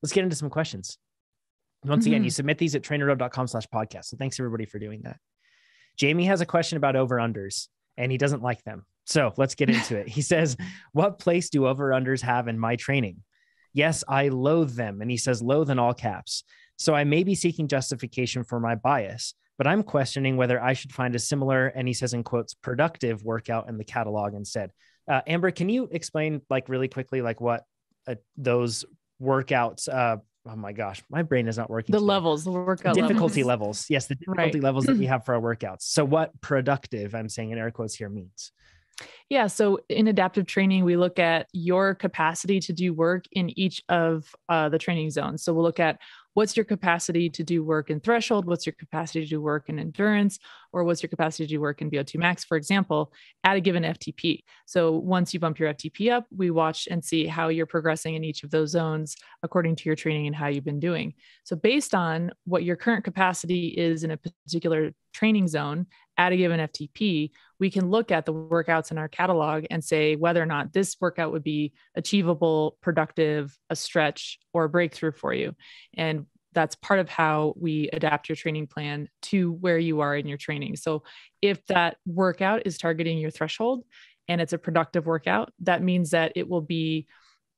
let's get into some questions. Once again, you submit these at trainerroad.com/podcast. So thanks everybody for doing that. Jamie has a question about over-unders and he doesn't like them. So let's get into it. He says, what place do over-unders have in my training? Yes, I loathe them. And he says, loathe in all caps. So I may be seeking justification for my bias, but I'm questioning whether I should find a similar, and he says in quotes, productive workout in the catalog instead. Amber, can you explain like really quickly, like what those workouts, oh my gosh, my brain is not working. The levels, the workout difficulty levels. levels. Yes, the difficulty levels that we have for our workouts. So what productive, I'm saying in air quotes here, means? Yeah. So in adaptive training, we look at your capacity to do work in each of the training zones. So we'll look at what's your capacity to do work in threshold, what's your capacity to do work in endurance, or what's your capacity to do work in VO2 max, for example, at a given FTP. So once you bump your FTP up, we watch and see how you're progressing in each of those zones according to your training and how you've been doing. So based on what your current capacity is in a particular training zone at a given FTP, we can look at the workouts in our catalog and say whether or not this workout would be achievable, productive, a stretch, or a breakthrough for you. And that's part of how we adapt your training plan to where you are in your training. So if that workout is targeting your threshold and it's a productive workout, that means that it will be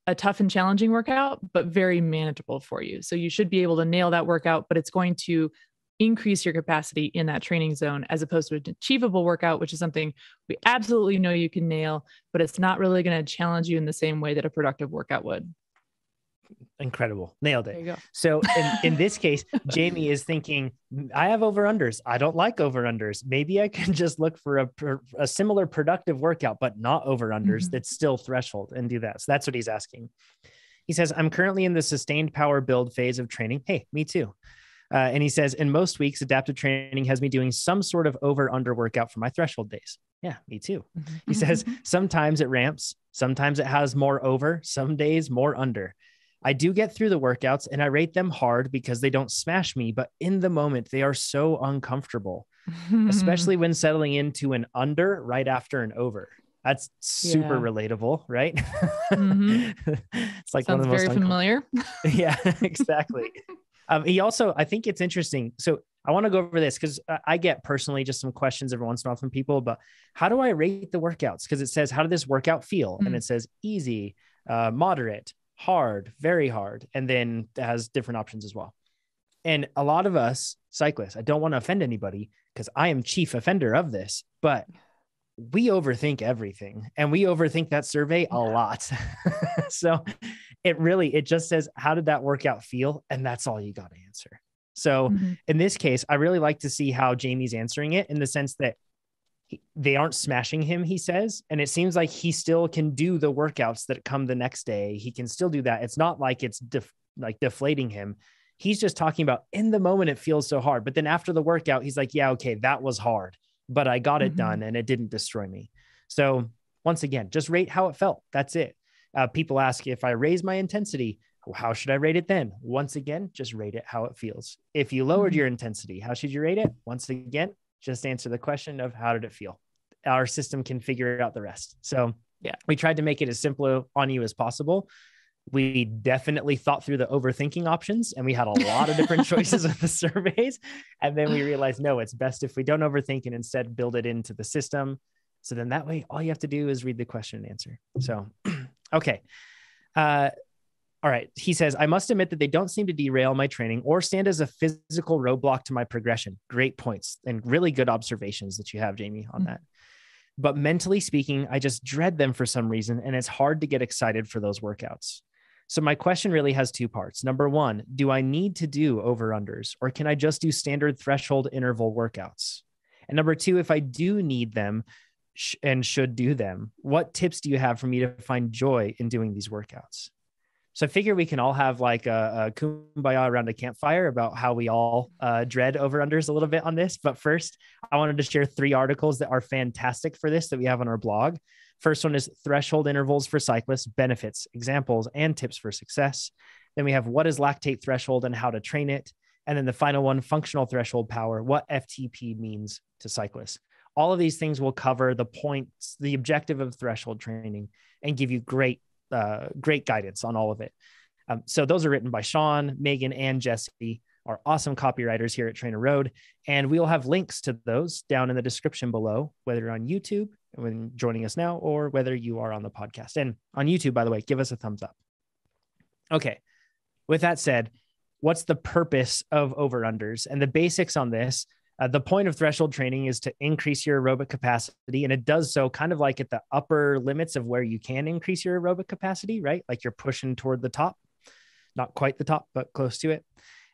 a tough and challenging workout, but very manageable for you. So you should be able to nail that workout, but it's going to increase your capacity in that training zone as opposed to an achievable workout, which is something we absolutely know you can nail, but it's not really going to challenge you in the same way that a productive workout would. Incredible. Nailed it. There you go. So in this case, Jamie is thinking, I have over-unders. I don't like over-unders. Maybe I can just look for a similar productive workout, but not over-unders that's still threshold and do that. So that's what he's asking. He says, I'm currently in the sustained power build phase of training. Hey, me too. And he says, in most weeks, adaptive training has me doing some sort of over-under workout for my threshold days. Yeah, me too. He says, sometimes it ramps. Sometimes it has more over, some days more under. I do get through the workouts and I rate them hard because they don't smash me, but in the moment, they are so uncomfortable, especially when settling into an under right after an over. That's super relatable, right? It's like sounds one of the most very familiar. Yeah, exactly. He also, I think it's interesting. So I want to go over this because I get personally just some questions every once in a while from people, but how do I rate the workouts? Because it says, how did this workout feel? And it says easy, moderate, hard, very hard. And then it has different options as well. And a lot of us cyclists, I don't want to offend anybody because I am chief offender of this, but we overthink everything and we overthink that survey a lot. So it just says, how did that workout feel? And that's all you got to answer. So in this case, I really like to see how Jamie's answering it in the sense that they aren't smashing him, he says. And it seems like he still can do the workouts that come the next day. He can still do that. It's not like it's deflating him. He's just talking about in the moment, it feels so hard. But then after the workout, he's like, yeah, okay, that was hard, but I got it done and it didn't destroy me. So once again, just rate how it felt. That's it. People ask if I raise my intensity, how should I rate it then? Once again, just rate it how it feels. If you lowered your intensity, how should you rate it? Once again, just answer the question of how did it feel? Our system can figure out the rest. So yeah, we tried to make it as simple on you as possible. We definitely thought through the overthinking options and we had a lot of different choices of the surveys. And then we realized, no, it's best if we don't overthink and instead build it into the system. So then that way, all you have to do is read the question and answer. So, okay. All right. He says, I must admit that they don't seem to derail my training or stand as a physical roadblock to my progression. Great points and really good observations that you have, Jamie, on that. But mentally speaking, I just dread them for some reason, and it's hard to get excited for those workouts. So my question really has two parts. Number one, do I need to do over-unders, or can I just do standard threshold interval workouts? And number two, if I do need them and should do them, what tips do you have for me to find joy in doing these workouts? So I figure we can all have like a kumbaya around a campfire about how we all dread over-unders a little bit on this. But first, I wanted to share 3 articles that are fantastic for this that we have on our blog. First one is Threshold Intervals for Cyclists, Benefits, Examples, and Tips for Success. Then we have What is Lactate Threshold and How to Train It. And then the final one, Functional Threshold Power, What FTP Means to Cyclists. All of these things will cover the points, the objective of threshold training, and give you great guidance on all of it. So those are written by Sean, Megan, and Jesse, our awesome copywriters here at Trainer Road. And we'll have links to those down in the description below, whether you're on YouTube when joining us now, or whether you are on the podcast. And on YouTube, by the way, give us a thumbs up. Okay. With that said, what's the purpose of over-unders? And the basics on this, the point of threshold training is to increase your aerobic capacity. And it does so kind of like at the upper limits of where you can increase your aerobic capacity, right? Like you're pushing toward the top, not quite the top, but close to it.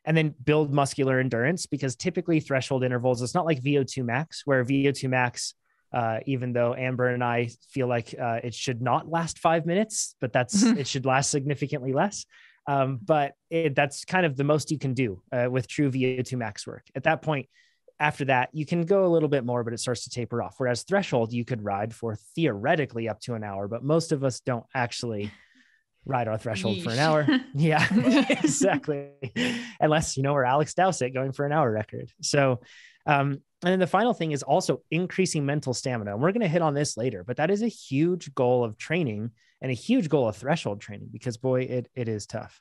And then build muscular endurance, because typically threshold intervals, it's not like VO2 max, where VO2 max, even though Amber and I feel like it should not last 5 minutes, but it should last significantly less. But that's kind of the most you can do with true VO2 max work. At that point, after that, you can go a little bit more, but it starts to taper off. Whereas threshold, you could ride for theoretically up to an hour, but most of us don't actually ride our threshold for an hour. Yeah, exactly. Unless, we're Alex Dowsett going for an hour record. So, and then the final thing is also increasing mental stamina. And we're going to hit on this later, but that is a huge goal of training and a huge goal of threshold training, because boy, it is tough.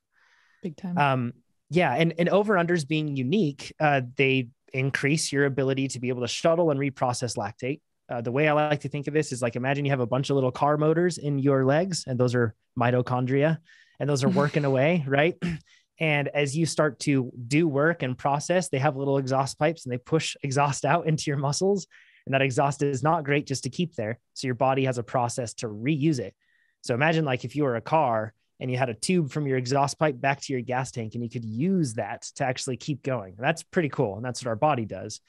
Big time. Yeah. And over-unders being unique, they increase your ability to be able to shuttle and reprocess lactate. The way I like to think of this is like, imagine you have a bunch of little car motors in your legs, and those are mitochondria, and those are working away, right? And as you start to do work and process, they have little exhaust pipes and they push exhaust out into your muscles. And that exhaust is not great just to keep there. So your body has a process to reuse it. So imagine like if you were a car and you had a tube from your exhaust pipe back to your gas tank, and you could use that to actually keep going. That's pretty cool. And that's what our body does.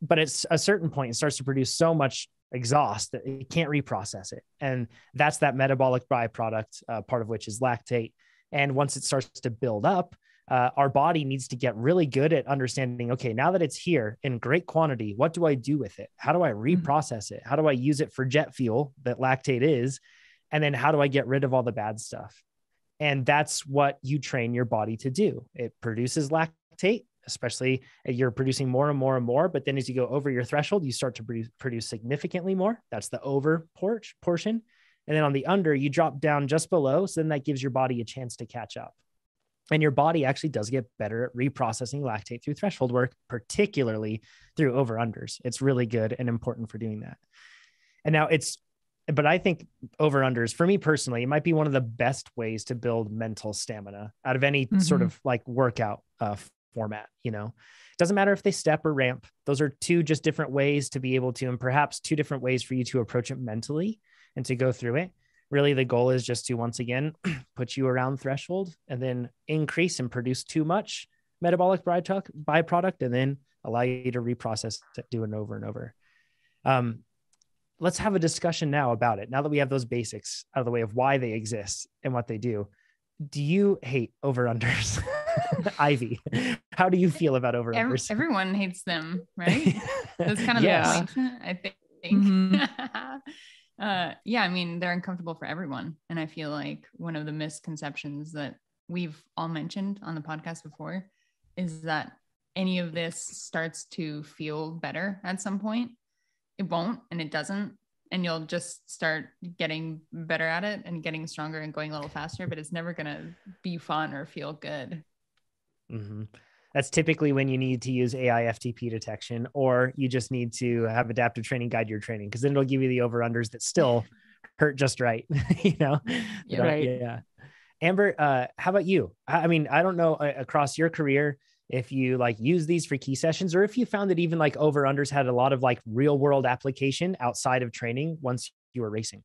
But at a certain point, it starts to produce so much exhaust that it can't reprocess it. And that's that metabolic byproduct, part of which is lactate. And once it starts to build up, our body needs to get really good at understanding, okay, now that it's here in great quantity, what do I do with it? How do I reprocess it? How do I use it for jet fuel that lactate is? And then how do I get rid of all the bad stuff? And that's what you train your body to do. It produces lactate, especially you're producing more and more and more. But then as you go over your threshold, you start to produce significantly more. That's the over portion. And then on the under, you drop down just below. So then that gives your body a chance to catch up. And your body actually does get better at reprocessing lactate through threshold work, particularly through over-unders. It's really good and important for doing that. And now but I think over-unders, for me personally, it might be one of the best ways to build mental stamina out of any sort of like workout format. It doesn't matter if they step or ramp. Those are two just different ways to be able to, and perhaps two different ways for you to approach it mentally and to go through it. Really, the goal is just to, once again, put you around threshold and then increase and produce too much metabolic byproduct, and then allow you to reprocess it, do it over and over. Let's have a discussion now about it. Now that we have those basics out of the way of why they exist and what they do. Do you hate over-unders? Ivy, how do you feel about over-unders? Everyone hates them, right? That's kind of the point, I think. I mean, they're uncomfortable for everyone. And I feel like one of the misconceptions that we've all mentioned on the podcast before is that any of this starts to feel better at some point. It won't, and it doesn't. And you'll just start getting better at it and getting stronger and going a little faster, but it's never going to be fun or feel good. Mm-hmm. That's typically when you need to use AI FTP detection, or you just need to have adaptive training guide your training, because then it'll give you the over-unders that still hurt just right. Yeah, right. Yeah. Amber, how about you? I mean, I don't know across your career if you like use these for key sessions, or if you found that even like over-unders had a lot of like real world application outside of training once you were racing.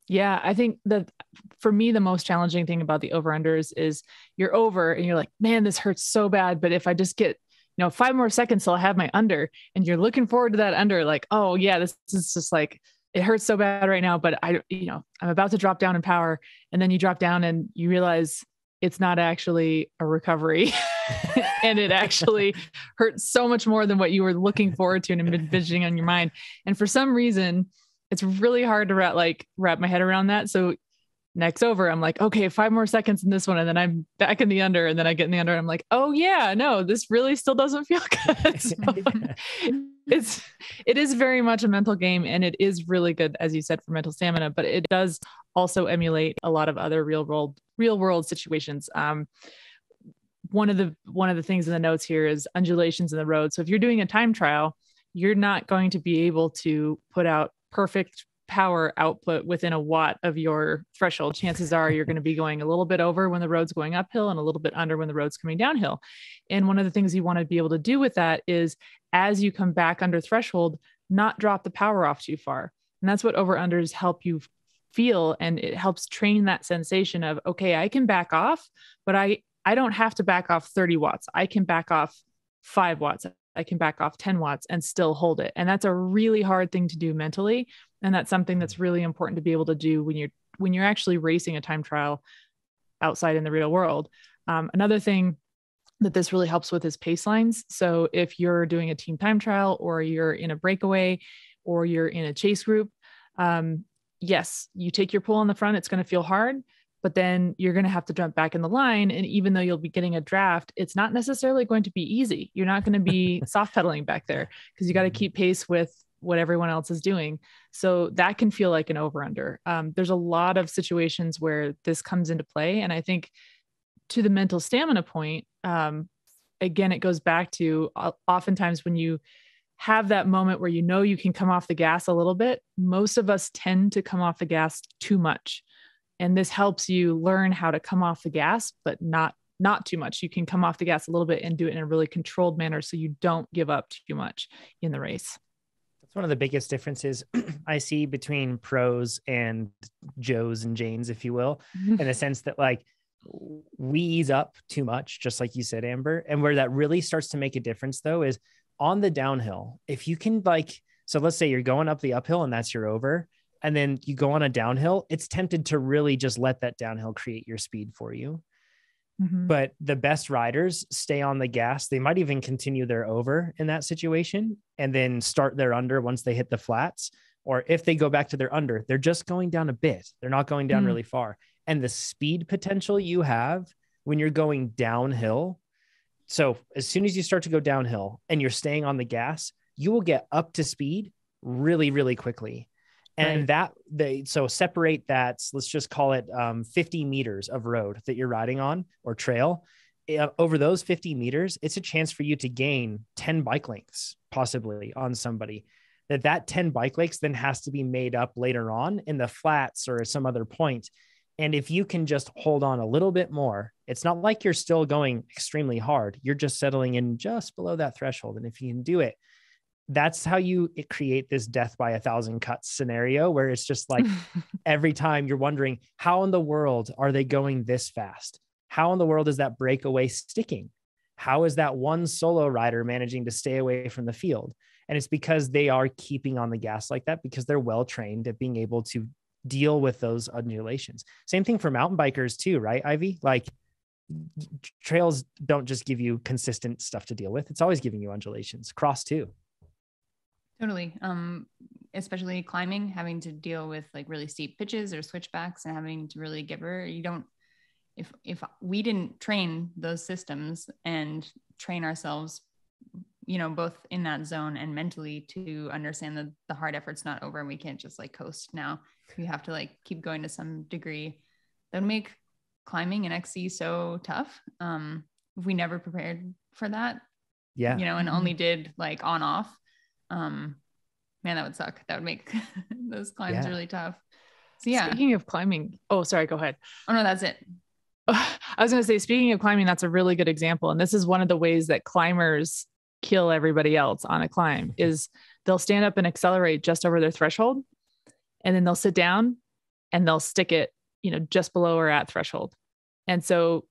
Yeah, I think that for me, the most challenging thing about the over-unders is you're over and you're like, man, this hurts so bad. But if I just get, 5 more seconds till I have my under, and you're looking forward to that under, like, oh yeah, this is just like, it hurts so bad right now, but I'm about to drop down in power. And then you drop down and you realize it's not actually a recovery. And it actually hurts so much more than what you were looking forward to and envisioning on your mind. And for some reason, it's really hard to wrap my head around that. So next over, I'm like, okay, 5 more seconds in this one. And then I'm back in the under, and then I get in the under and I'm like, oh yeah, no, this really still doesn't feel good. So it is very much a mental game, and it is really good, as you said, for mental stamina, but it does also emulate a lot of other real world situations. One of the things in the notes here is undulations in the road. So if you're doing a time trial, you're not going to be able to put out perfect power output within a watt of your threshold. Chances are you're going to be going a little bit over when the road's going uphill and a little bit under when the road's coming downhill. And one of the things you want to be able to do with that is, as you come back under threshold, not drop the power off too far. And that's what over-unders help you feel. And it helps train that sensation of, okay, I can back off, but I don't have to back off 30 watts. I can back off 5 watts. I can back off 10 watts and still hold it. And that's a really hard thing to do mentally. And that's something that's really important to be able to do when you're actually racing a time trial outside in the real world. Another thing that this really helps with is pace lines. So if you're doing a team time trial, or you're in a breakaway, or you're in a chase group, yes, you take your pull on the front, it's going to feel hard, but then you're going to have to jump back in the line. And even though you'll be getting a draft, it's not necessarily going to be easy. You're not going to be soft pedaling back there, because you got to keep pace with what everyone else is doing. So that can feel like an over under. There's a lot of situations where this comes into play. And I think, to the mental stamina point, again, it goes back to oftentimes when you have that moment where you can come off the gas a little bit, most of us tend to come off the gas too much. And this helps you learn how to come off the gas, but not too much. You can come off the gas a little bit and do it in a really controlled manner, so you don't give up too much in the race. That's one of the biggest differences I see between pros and Joes and Janes, if you will, in the sense that, like, we ease up too much, just like you said, Amber. And where that really starts to make a difference, though, is on the downhill. If you can, so let's say you're going up the uphill and that's your over, and then you go on a downhill, it's tempted to really just let that downhill create your speed for you. Mm-hmm. But the best riders stay on the gas. They might even continue their over in that situation and then start their under once they hit the flats. Or if they go back to their under, they're just going down a bit. They're not going down really far. And the speed potential you have when you're going downhill. So as soon as you start to go downhill and you're staying on the gas, you will get up to speed really, really quickly. And so separate that. Let's just call it 50 meters of road that you're riding on, or trail. Over those 50 meters, it's a chance for you to gain 10 bike lengths possibly on somebody. That 10 bike lengths then has to be made up later on in the flats or some other point. And if you can just hold on a little bit more, it's not like you're still going extremely hard. You're just settling in just below that threshold. And if you can do it, that's how you create this death by 1,000 cuts scenario, where it's just like every time you're wondering, how in the world are they going this fast? How in the world is that breakaway sticking? How is that one solo rider managing to stay away from the field? And it's because they are keeping on the gas like that, because they're well trained at being able to deal with those undulations. Same thing for mountain bikers too, right, Ivy? Like, trails don't just give you consistent stuff to deal with. It's always giving you undulations. Cross too. Totally. Especially climbing, having to deal with like really steep pitches or switchbacks and having to really give her, if we didn't train those systems and train ourselves, both in that zone and mentally, to understand that the hard effort's not over and we can't just like coast now. We have to like keep going to some degree. That would make climbing an XC so tough. If we never prepared for that, and only did like on off, man, that would suck. That would make those climbs really tough. So yeah. Speaking of climbing, oh, sorry, go ahead. Oh no, that's it. I was going to say, speaking of climbing, that's a really good example. And this is one of the ways that climbers kill everybody else on a climb, is they'll stand up and accelerate just over their threshold. And then they'll sit down and they'll stick it, just below or at threshold. And so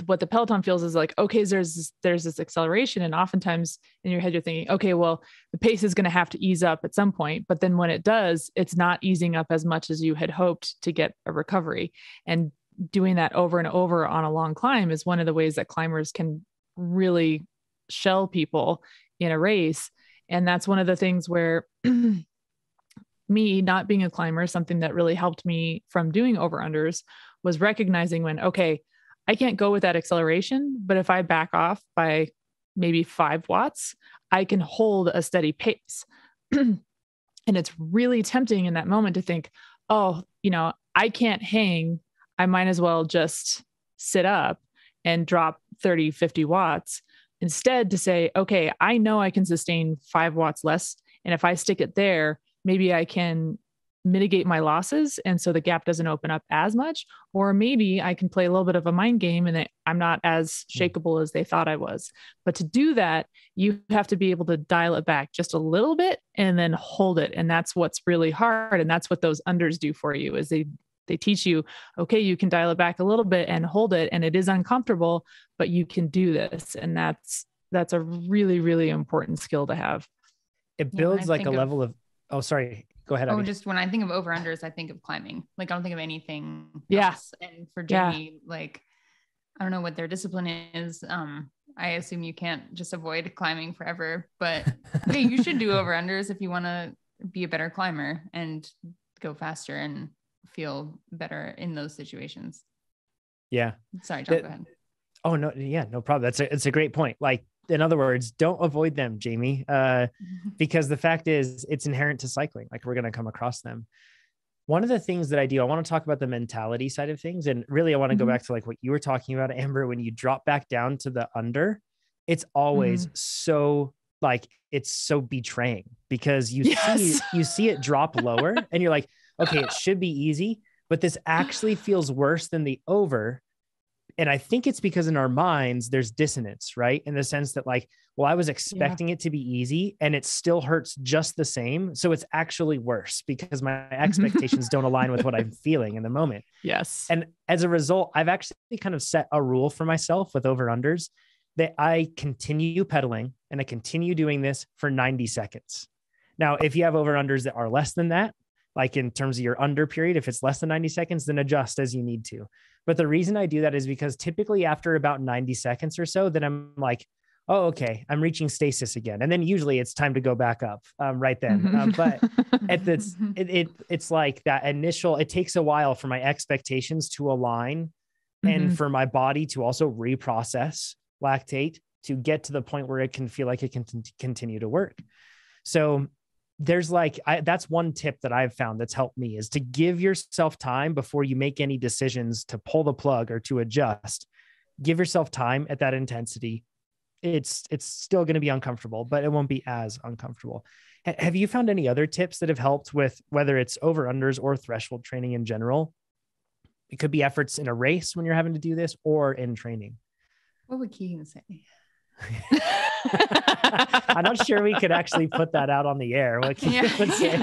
what the Peloton feels is like, okay, there's this acceleration. And oftentimes in your head, you're thinking, okay, well, the pace is going to have to ease up at some point. But then when it does, it's not easing up as much as you had hoped to get a recovery. And doing that over and over on a long climb is one of the ways that climbers can really shell people in a race. And that's one of the things where me not being a climber, something that really helped me from doing over-unders was recognizing when, okay, I can't go with that acceleration, but if I back off by maybe 5 watts, I can hold a steady pace. And it's really tempting in that moment to think, oh, I can't hang. I might as well just sit up and drop 30, 50 watts. Instead, to say, okay, I know I can sustain 5 watts less. And if I stick it there, maybe I can mitigate my losses. And so the gap doesn't open up as much. Or maybe I can play a little bit of a mind game and I'm not as shakeable as they thought I was. But to do that, you have to be able to dial it back just a little bit and then hold it. And that's what's really hard. And that's what those unders do for you, is they teach you, okay, you can dial it back a little bit and hold it. And it is uncomfortable, but you can do this. And that's a really, really important skill to have. It builds like a level of, oh, sorry. Go ahead. Oh, just when I think of over-unders, I think of climbing. Like, I don't think of anything Yeah. else. And for Jamie, like, I don't know what their discipline is. I assume you can't just avoid climbing forever, but okay, you should do over-unders if you want to be a better climber and go faster and feel better in those situations. Yeah. Sorry, John, go ahead. Oh, no. Yeah, no problem. It's a great point. Like, in other words, don't avoid them, Jamie, because the fact is it's inherent to cycling. Like, we're going to come across them. One of the things that I do, I want to talk about the mentality side of things. And really, I want to go back to like what you were talking about, Amber, when you drop back down to the under, it's always so like, it's so betraying, because you see it drop lower and you're like, okay, it should be easy, but this actually feels worse than the over. And I think it's because in our minds, there's dissonance, right? In the sense that like, well, I was expecting it to be easy and it still hurts just the same. So it's actually worse because my expectations don't align with what I'm feeling in the moment. Yes. And as a result, I've actually kind of set a rule for myself with over-unders that I continue pedaling and I continue doing this for 90 seconds. Now, if you have over-unders that are less than that, like in terms of your under period, if it's less than 90 seconds, then adjust as you need to. But the reason I do that is because typically after about 90 seconds or so, then I'm like, oh, okay, I'm reaching stasis again. And then usually it's time to go back up right then. But it's like that initial, it takes a while for my expectations to align and for my body to also reprocess lactate to get to the point where it can feel like it can continue to work. So there's like, that's one tip that I've found that's helped me, is to give yourself time before you make any decisions to pull the plug or to adjust. Give yourself time at that intensity. It's still going to be uncomfortable, but it won't be as uncomfortable. Have you found any other tips that have helped with whether it's over-unders or threshold training in general? It could be efforts in a race when you're having to do this, or in training. What would Keegan say? I'm not sure we could actually put that out on the air. What Keegan would say.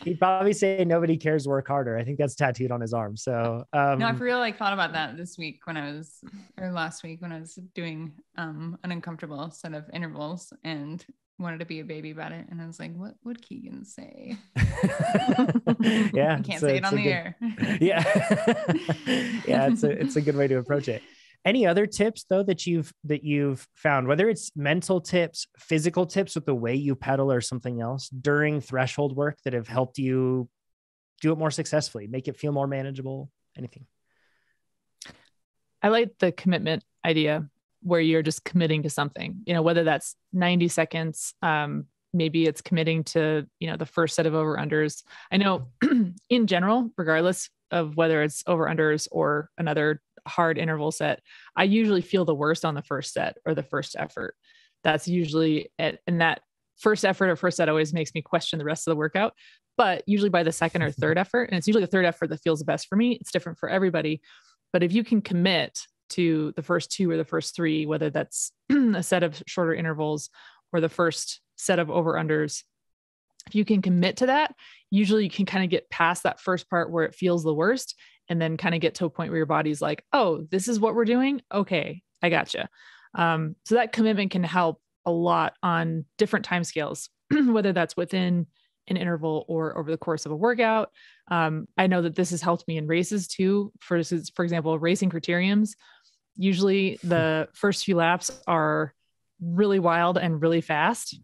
He'd probably say nobody cares, work harder. I think that's tattooed on his arm. So no, I for real like thought about that last week when I was doing an uncomfortable set of intervals and wanted to be a baby about it. And I was like, what would Keegan say? Yeah. I can't say it on the air. Yeah. Yeah. It's a good way to approach it. Any other tips though that you've found, whether it's mental tips, physical tips with the way you pedal or something else during threshold work, that have helped you do it more successfully, make it feel more manageable? Anything? I like the commitment idea where you're just committing to something, whether that's 90 seconds, maybe it's committing to, the first set of over-unders. I know in general, regardless of whether it's over-unders or another hard interval set, I usually feel the worst on the first set or the first effort. That's usually it. And that first effort or first set always makes me question the rest of the workout, but usually by the second or third effort, and it's usually the third effort that feels the best for me. It's different for everybody. But if you can commit to the first two or the first three, whether that's a set of shorter intervals or the first set of over-unders, if you can commit to that, usually you can kind of get past that first part where it feels the worst, and then kind of get to a point where your body's like, oh, this is what we're doing. Okay, I gotcha. So that commitment can help a lot on different timescales, whether that's within an interval or over the course of a workout. I know that this has helped me in races too. For example, racing criteriums, usually the first few laps are really wild and really fast.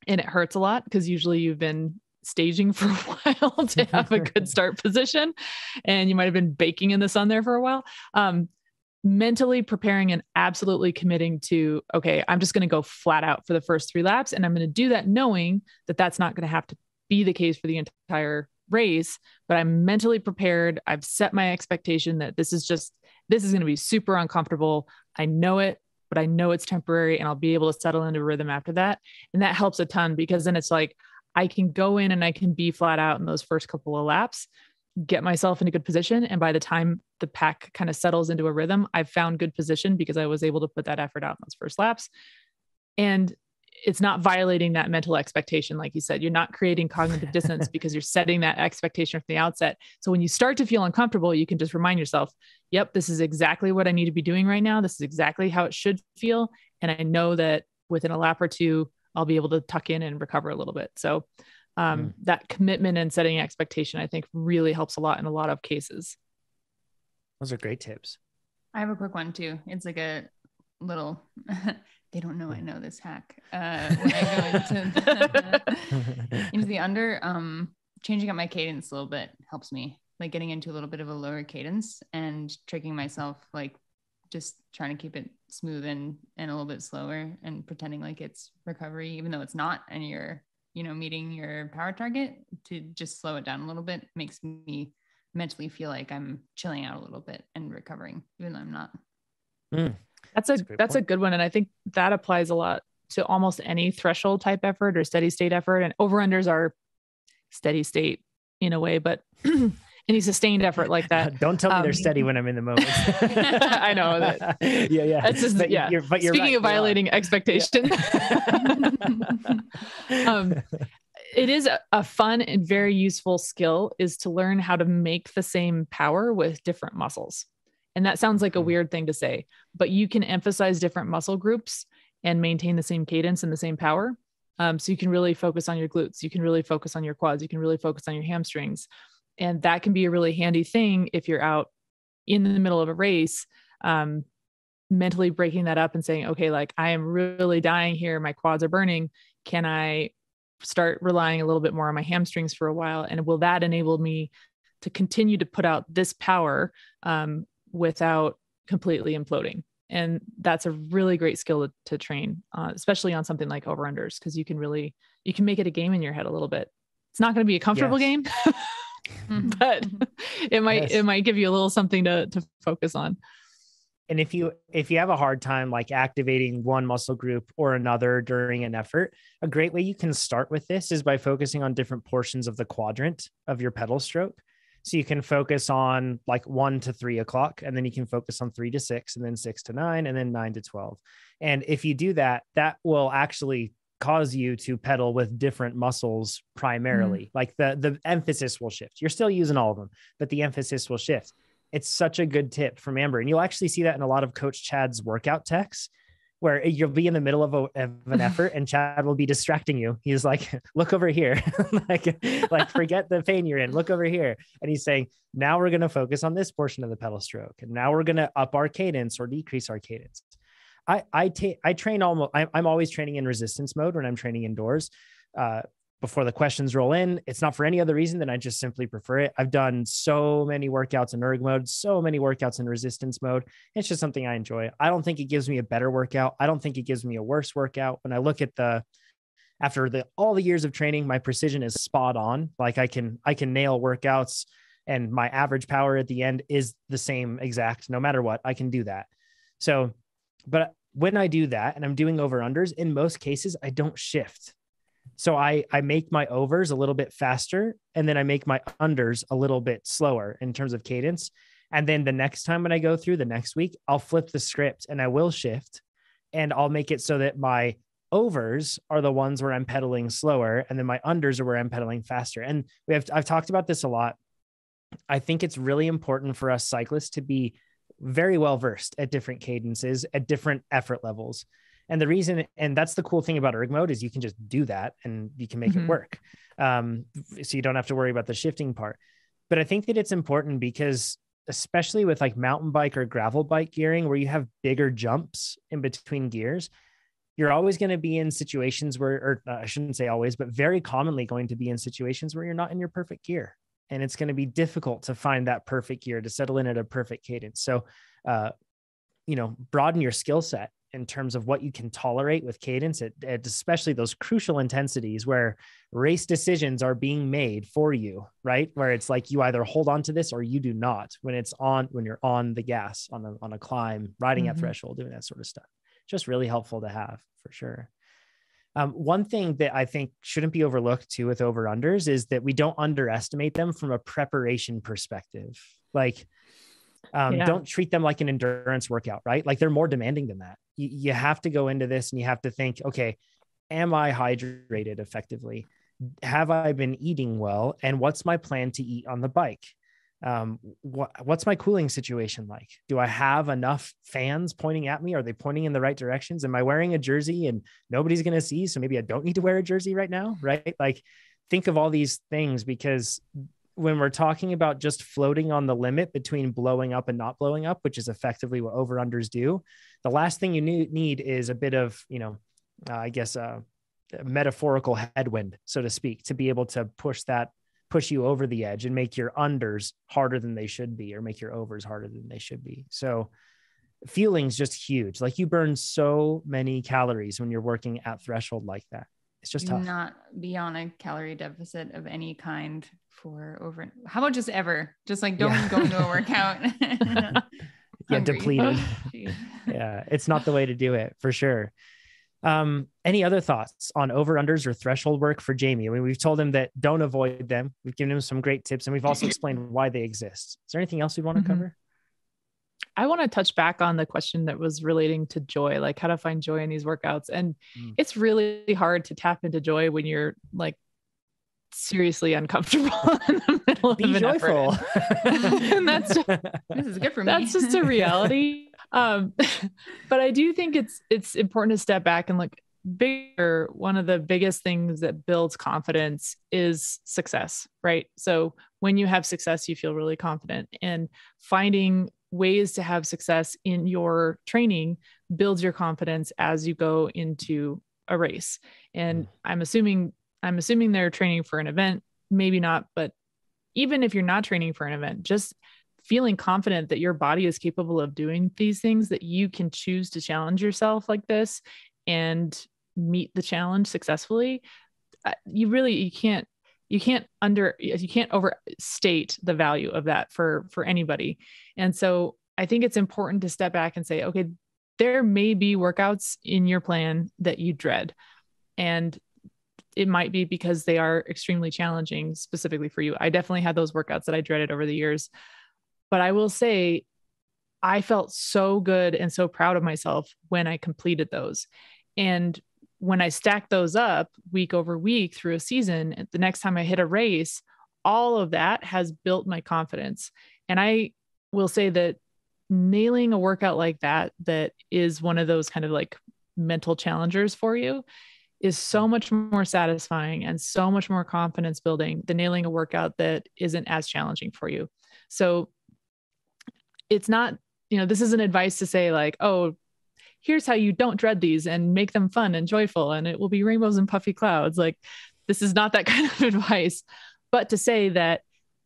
And it hurts a lot because usually you've been staging for a while to have a good start position, and you might have been baking in the sun there for a while. mentally preparing and absolutely committing to, okay, I'm just going to go flat out for the first 3 laps. And I'm going to do that knowing that that's not going to have to be the case for the entire race, but I'm mentally prepared. I've set my expectation that this is going to be super uncomfortable. I know it, but I know it's temporary, and I'll be able to settle into a rhythm after that. And that helps a ton, because then it's like, I can go in and I can be flat out in those first couple of laps, get myself in a good position. And by the time the pack kind of settles into a rhythm, I've found good position because I was able to put that effort out in those first laps. And it's not violating that mental expectation. Like you said, you're not creating cognitive dissonance because you're setting that expectation from the outset. So when you start to feel uncomfortable, you can just remind yourself, yep, this is exactly what I need to be doing right now. This is exactly how it should feel. And I know that within a lap or two, I'll be able to tuck in and recover a little bit. So that commitment and setting expectation, I think, really helps a lot in a lot of cases. Those are great tips. I have a quick one too. It's like a little, they don't know I know this hack. When I go into the under, changing up my cadence a little bit helps me, like getting into a little bit of a lower cadence and tricking myself, like just trying to keep it smooth and a little bit slower and pretending like it's recovery, even though it's not, and you're, meeting your power target. To just slow it down a little bit makes me mentally feel like I'm chilling out a little bit and recovering, even though I'm not. That's a good one. And I think that applies a lot to almost any threshold type effort or steady state effort. And over-unders are steady state in a way, but any sustained effort like that. Don't tell me they're steady when I'm in the moment. I know that. Yeah. That's just, you're Speaking right, of violating expectation. It is a fun and very useful skill, is to learn how to make the same power with different muscles. And that sounds like a weird thing to say, but you can emphasize different muscle groups and maintain the same cadence and the same power. So you can really focus on your glutes. You can really focus on your quads. You can really focus on your hamstrings. And that can be a really handy thing if you're out in the middle of a race, mentally breaking that up and saying, okay, like, I am really dying here. My quads are burning. Can I start relying a little bit more on my hamstrings for a while? And will that enable me to continue to put out this power without completely imploding? And that's a really great skill to train, especially on something like over-unders, because you can make it a game in your head a little bit. It's not going to be a comfortable game, but it might give you a little something to focus on. And if you have a hard time like activating one muscle group or another during an effort, a great way you can start with this is by focusing on different portions of the quadrant of your pedal stroke. So you can focus on like 1 to 3 o'clock, and then you can focus on 3 to 6, and then 6 to 9, and then 9 to 12. And if you do that, that will actually cause you to pedal with different muscles primarily. Like the emphasis will shift. You're still using all of them, but the emphasis will shift. It's such a good tip from Amber. And you'll actually see that in a lot of Coach Chad's workout texts, where you'll be in the middle of an effort and Chad will be distracting you. He's like, look over here, like forget the pain you're in, look over here. And he's saying, now we're going to focus on this portion of the pedal stroke. And now we're going to up our cadence or decrease our cadence. I train I'm always training in resistance mode when I'm training indoors. Before the questions roll in, it's not for any other reason than I just simply prefer it. I've done so many workouts in erg mode, so many workouts in resistance mode. It's just something I enjoy. I don't think it gives me a better workout. I don't think it gives me a worse workout. When I look at after all the years of training, my precision is spot on. Like I can nail workouts, and my average power at the end is the same exact, no matter what. I can do that. So, but when I do that and I'm doing over unders, in most cases, I don't shift. So I make my overs a little bit faster, and then I make my unders a little bit slower in terms of cadence. And then the next time when I go through the next week, I'll flip the script and I will shift, and I'll make it so that my overs are the ones where I'm pedaling slower, and then my unders are where I'm pedaling faster. And I've talked about this a lot. I think it's really important for us cyclists to be very well versed at different cadences, at different effort levels. And the reason, and that's the cool thing about erg mode, is you can just do that and you can make it work. So you don't have to worry about the shifting part. But I think that it's important because, especially with like mountain bike or gravel bike gearing, where you have bigger jumps in between gears, you're always going to be in situations where, or I shouldn't say always, but very commonly going to be in situations where you're not in your perfect gear. And it's going to be difficult to find that perfect gear to settle in at a perfect cadence. So broaden your skill set in terms of what you can tolerate with cadence, especially those crucial intensities where race decisions are being made for you, right? Where it's like you either hold on to this or you do not when you're on the gas, on a climb, riding at threshold, doing that sort of stuff. Just really helpful to have for sure. One thing that I think shouldn't be overlooked too with over-unders is that we don't underestimate them from a preparation perspective. Like, don't treat them like an endurance workout, right? Like they're more demanding than that. You have to go into this and you have to think, okay, am I hydrated effectively? Have I been eating well? And what's my plan to eat on the bike? What's my cooling situation like? Do I have enough fans pointing at me? Are they pointing in the right directions? Am I wearing a jersey and nobody's going to see? So maybe I don't need to wear a jersey right now, right? Like think of all these things, because when we're talking about just floating on the limit between blowing up and not blowing up, which is effectively what over-unders do, the last thing you need is a bit of, metaphorical headwind, so to speak, to be able to push you over the edge and make your unders harder than they should be, or make your overs harder than they should be. So fueling's just huge. Like you burn so many calories when you're working at threshold like that. It's just tough. Not be on a calorie deficit of any kind for over. How about just ever? Just like don't go into a workout. Depleted. Yeah, it's not the way to do it for sure. Any other thoughts on over-unders or threshold work for Jamie? I mean, we've told him that don't avoid them. We've given him some great tips, and we've also explained why they exist. Is there anything else we want to cover? I want to touch back on the question that was relating to joy, like how to find joy in these workouts. And it's really hard to tap into joy when you're like seriously uncomfortable in the middle of an joyful. And this is good for me. That's just a reality. But I do think it's important to step back and look bigger. One of the biggest things that builds confidence is success, right? So when you have success, you feel really confident, and finding ways to have success in your training builds your confidence as you go into a race. And I'm assuming they're training for an event, maybe not, but even if you're not training for an event, just feeling confident that your body is capable of doing these things, that you can choose to challenge yourself like this and meet the challenge successfully. You can't overstate the value of that for anybody. And so I think it's important to step back and say, okay, there may be workouts in your plan that you dread, and it might be because they are extremely challenging specifically for you. I definitely had those workouts that I dreaded over the years, but I will say I felt so good and so proud of myself when I completed those. And when I stack those up week over week through a season, the next time I hit a race, all of that has built my confidence. And I will say that nailing a workout like that is one of those kind of like mental challengers for you is so much more satisfying and so much more confidence building than nailing a workout that isn't as challenging for you. So it's not, this isn't advice to say like, oh, here's how you don't dread these and make them fun and joyful, and it will be rainbows and puffy clouds. Like, this is not that kind of advice, but to say that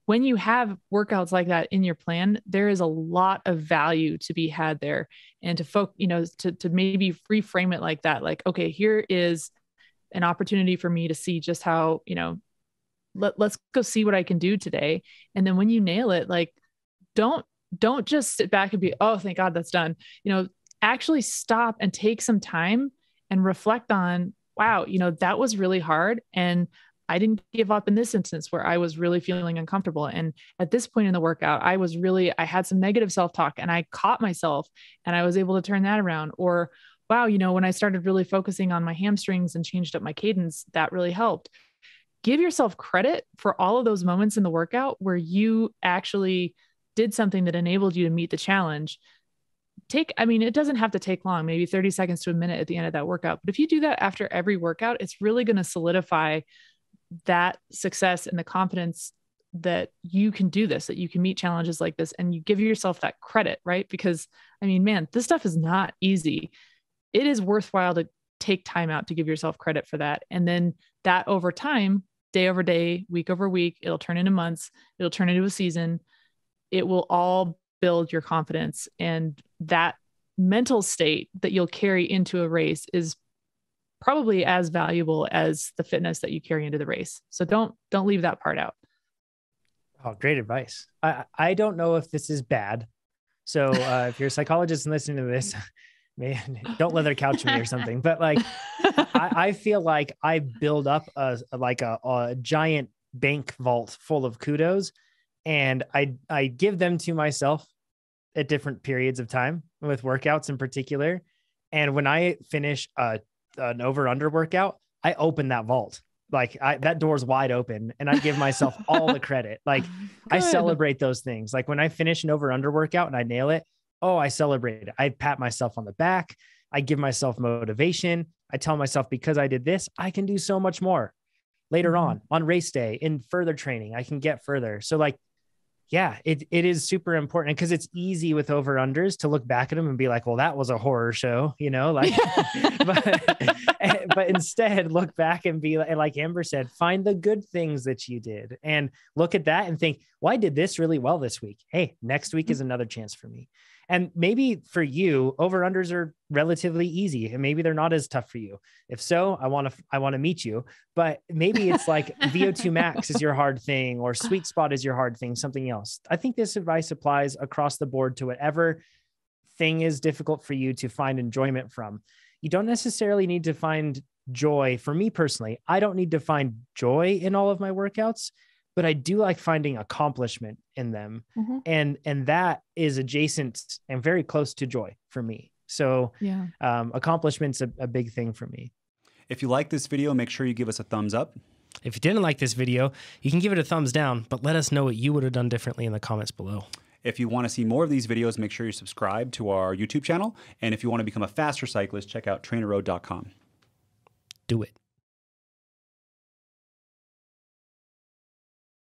when you have workouts like that in your plan, there is a lot of value to be had there, and to maybe reframe it like that. Like, okay, here is an opportunity for me to see just how, let's go see what I can do today. And then when you nail it, like, don't just sit back and be, oh, thank God that's done. Actually stop and take some time and reflect on, wow, that was really hard. And I didn't give up in this instance where I was really feeling uncomfortable. And at this point in the workout, I had some negative self-talk, and I caught myself and I was able to turn that around. Or, wow, when I started really focusing on my hamstrings and changed up my cadence, that really helped. Give yourself credit for all of those moments in the workout where you actually did something that enabled you to meet the challenge. It doesn't have to take long, maybe 30 seconds to a minute at the end of that workout. But if you do that after every workout, it's really going to solidify that success and the confidence that you can do this, that you can meet challenges like this, and you give yourself that credit, right? Because man, this stuff is not easy. It is worthwhile to take time out to give yourself credit for that. And then that over time, day over day, week over week, it'll turn into months, it'll turn into a season. It will all build your confidence, and that mental state that you'll carry into a race is probably as valuable as the fitness that you carry into the race. So don't leave that part out. Oh, great advice. I don't know if this is bad. So if you're a psychologist and listening to this, man, don't leather couch me or something. But like, I feel like I build up a giant bank vault full of kudos, and I give them to myself at different periods of time with workouts in particular. And when I finish an over-under workout, I open that vault. Like that door's wide open, and I give myself all the credit. Like I celebrate those things. Like when I finish an over-under workout and I nail it, oh, I celebrate it. I pat myself on the back. I give myself motivation. I tell myself, because I did this, I can do so much more later on race day, in further training. I can get further. So like, yeah, it is super important, because it's easy with over-unders to look back at them and be like, well, that was a horror show, you know, like, but instead look back and be like Amber said, find the good things that you did and look at that and think, well, I did this really well this week. Hey, next week is another chance for me. And maybe for you, over-unders are relatively easy, and maybe they're not as tough for you. If so, I want to meet you, but maybe it's like VO2 max is your hard thing, or sweet spot is your hard thing, something else. I think this advice applies across the board to whatever thing is difficult for you to find enjoyment from. You don't necessarily need to find joy. For me personally, I don't need to find joy in all of my workouts, but I do like finding accomplishment in them. And that is adjacent and very close to joy for me. So yeah, accomplishment's a big thing for me. If you like this video, make sure you give us a thumbs up. If you didn't like this video, you can give it a thumbs down, but let us know what you would have done differently in the comments below. If you want to see more of these videos, make sure you subscribe to our YouTube channel. And if you want to become a faster cyclist, check out trainerroad.com. Do it.